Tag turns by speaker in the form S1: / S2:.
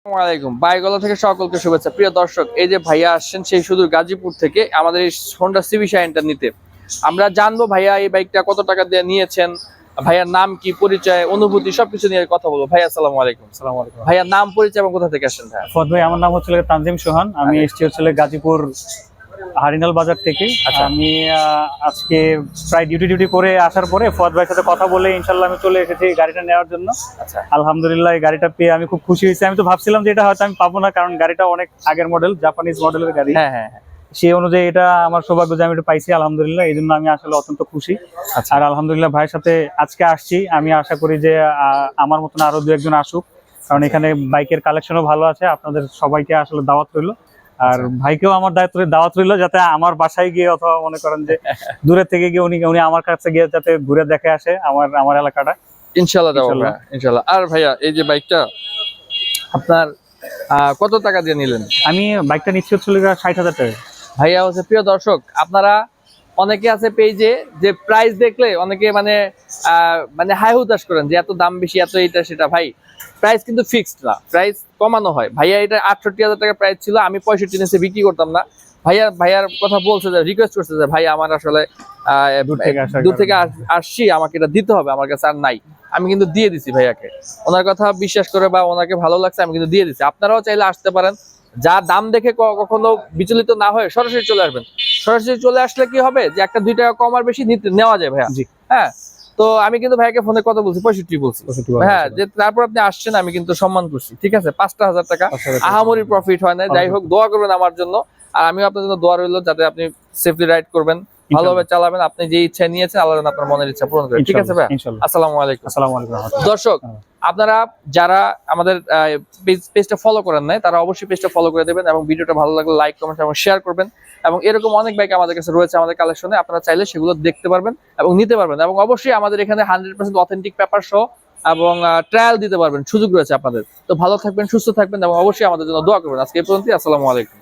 S1: আসসালামাইকুম বাইকওয়ালা থেকে সকলকে শুভেচ্ছা। প্রিয় দর্শক, এই যে ভাইয়া আসছেন সেই সুদূর গাজীপুর থেকে আমাদের এই হোন্ডা সিবি শাইনটা নিতে। আমরা জানবো ভাইয়া এই বাইকটা কত টাকা দিয়ে নিয়েছেন, ভাইয়ার নাম কি, পরিচয়, অনুভূতি সবকিছু নিয়ে কথা বলবো। ভাইয়া আসসালামু আলাইকুম।
S2: আসসালামু আলাইকুম।
S1: ভাইয়ার নাম, পরিচয় এবং কোথা থেকে আসছেন ভাইয়া?
S2: ফদ ভাই, আমার নাম হচ্ছে তানজিম সোহান। আমি এসেছি হচ্ছে গাজীপুর হারিনাল বাজার থেকে।
S1: আচ্ছা।
S2: আমি আজকে প্রায় ডিউটি করে আসার পরে ফদ ভাইয়ের সাথে কথা বলে ইনশাল্লাহ আমি চলে এসেছি গাড়িটা নেওয়ার জন্য।
S1: আচ্ছা,
S2: আলহামদুলিল্লাহ এই গাড়িটা পেয়ে আমি খুব খুশি হয়েছি। আমি তো ভাবছিলাম যে এটা হয়তো আমি পাবো না, কারণ গাড়িটা অনেক আগের মডেল, জাপানিজ মডেলের গাড়ি।
S1: হ্যাঁ হ্যাঁ হ্যাঁ।
S2: সেই অনুযায়ী এটা আমার সৌভাগ্য যে আমি এটা পাইছি, আলহামদুলিল্লাহ। এই জন্য আমি আসলে অত্যন্ত খুশি।
S1: আচ্ছা।
S2: আর আলহামদুলিল্লাহ ভাইয়ের সাথে আজকে আসছি। আমি আশা করি যে আমার মতন আরো দু একজন আসুক, কারণ এখানে বাইকের কালেকশনও ভালো আছে। আপনাদের সবাইকে আসলে দাওয়াত রইল, আর ভাইকেও আমার দাওয়াত রইল যাতে আমার বাসায় গিয়ে অথবা মনে করেন যে দূরে থেকে গিয়ে উনি আমার কাছে গিয়ে যাতে ঘুরে দেখে আসে আমার এলাকাটা।
S1: ইনশাআল্লাহ যাবো ভাইয়া, ইনশাআল্লাহ। আর ভাইয়া এই যে বাইকটা আপনার কত টাকা দিয়ে নিলেন?
S2: আমি বাইকটা নিচ্ছি হচ্ছে 60,000 টাকা।
S1: ভাইয়া হচ্ছে, প্রিয় দর্শক, আপনারা অনেকে আছে পেজে যে প্রাইস দেখলে অনেকে মানে হাই হুতাশ করেন যে এত দাম বেশি, এত এটা সেটা। ভাই প্রাইস কিন্তু ফিক্সড না, প্রাইস কমানো হয়। ভাইয়া এটা 68,000 টাকা প্রাইস ছিল, আমি 65 নিচে বিক্রি করতাম না। ভাইয়ার কথা বলছে যে, রিকোয়েস্ট করছে যে ভাই আমার আসলে দূর থেকে আসছি, আমাকে এটা দিতে হবে, আমার কাছে আর নাই। আমি কিন্তু দিয়ে দিছি ভাইয়াকে, ওনার কথা বিশ্বাস করে বা ওনাকে ভালো লাগছে আমি কিন্তু দিয়ে দিছি। আপনারাও চাইলে আসতে পারেন, যা দাম দেখে কখনো বিচলিত না হয়ে সরাসরি চলে আসবেন। সরাসরি চলে আসলে কি হবে যে 1-2 টাকা কম আর বেশি নেওয়া যায় ভাইয়া। হ্যাঁ, তো আমি কিন্তু ভাইয়াকে ফোনে কথা বলছি, 65 বলছি। হ্যাঁ, যে তারপর আপনি আসছেন আমি কিন্তু সম্মান করছি, ঠিক আছে। 5,000 টাকা আহামরি প্রফিট হয় না। যাই হোক, দোয়া করবেন আমার জন্য, আর আমিও আপনার জন্য দোয়া রইল যাতে আপনি সেফলি রাইড করবেন, ভালোভাবে চালাবেন। আপনি যে ইচ্ছা নিয়েছেন, আল্লাহ আপনার মনের ইচ্ছা পূরণ করেন, ঠিক আছে ভাই? আসসালামু আলাইকুম। দর্শক, আপনারা যারা আমাদের পেজটা ফলো করেন নাই, তারা অবশ্যই পেজটা ফলো করে দেবেন এবং ভিডিওটা ভালো লাগলে লাইক, কমেন্ট এবং শেয়ার করবেন। এবং এরকম অনেক বাইক আমাদের কাছে রয়েছে আমাদের কালেকশনে, আপনারা চাইলে সেগুলো দেখতে পারবেন এবং নিতে পারবেন। এবং অবশ্যই আমাদের এখানে 100% অথেন্টিক পেপার সহ এবং ট্রায়াল দিতে পারবেন, সুযোগ রয়েছে আপনাদের। তো ভালো থাকবেন, সুস্থ থাকবেন এবং অবশ্যই আমাদের জন্য দোয়া করবেন। আজকে এই পর্যন্ত, আসসালামু আলাইকুম।